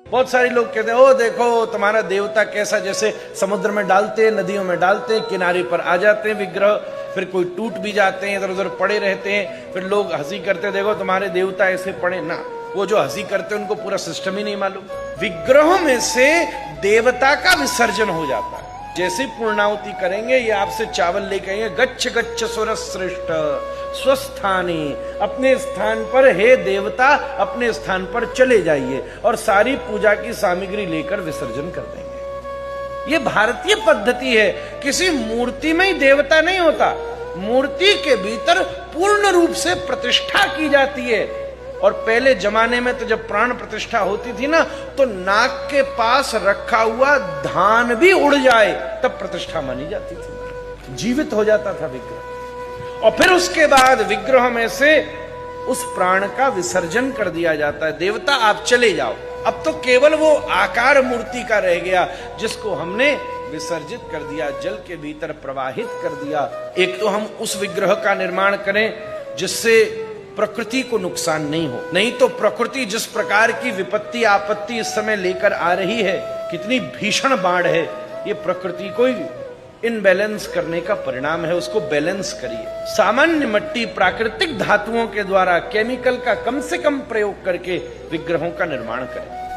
बहुत सारे लोग कहते हैं, ओ देखो तुम्हारा देवता कैसा, जैसे समुद्र में डालते हैं, नदियों में डालते हैं, किनारे पर आ जाते हैं विग्रह, फिर कोई टूट भी जाते हैं, इधर उधर पड़े रहते हैं, फिर लोग हंसी करते हैं, देखो तुम्हारे देवता ऐसे पड़े ना। वो जो हंसी करते हैं उनको पूरा सिस्टम ही नहीं मालूम। विग्रहों में से देवता का विसर्जन हो जाता है। जैसे पूर्णाहुति करेंगे, ये आपसे चावल लेके आएंगे, गच्छ गच्छ सुर श्रेष्ठ स्वस्थानी, अपने स्थान पर, हे देवता अपने स्थान पर चले जाइए, और सारी पूजा की सामग्री लेकर विसर्जन कर देंगे। ये भारतीय पद्धति है। किसी मूर्ति में ही देवता नहीं होता, मूर्ति के भीतर पूर्ण रूप से प्रतिष्ठा की जाती है। और पहले जमाने में तो जब प्राण प्रतिष्ठा होती थी ना, तो नाक के पास रखा हुआ धान भी उड़ जाए तब प्रतिष्ठा मानी जाती थी, जीवित हो जाता था विग्रह। और फिर उसके बाद विग्रह में से उस प्राण का विसर्जन कर दिया जाता है। देवता आप चले जाओ, अब तो केवल वो आकार मूर्ति का रह गया जिसको हमने विसर्जित कर दिया, जल के भीतर प्रवाहित कर दिया। एक तो हम उस विग्रह का निर्माण करें जिससे प्रकृति को नुकसान नहीं हो, नहीं तो प्रकृति जिस प्रकार की विपत्ति आपत्ति इस समय लेकर आ रही है, कितनी भीषण बाढ़ है, ये प्रकृति को इनबैलेंस करने का परिणाम है। उसको बैलेंस करिए। सामान्य मिट्टी, प्राकृतिक धातुओं के द्वारा केमिकल का कम से कम प्रयोग करके विग्रहों का निर्माण करें।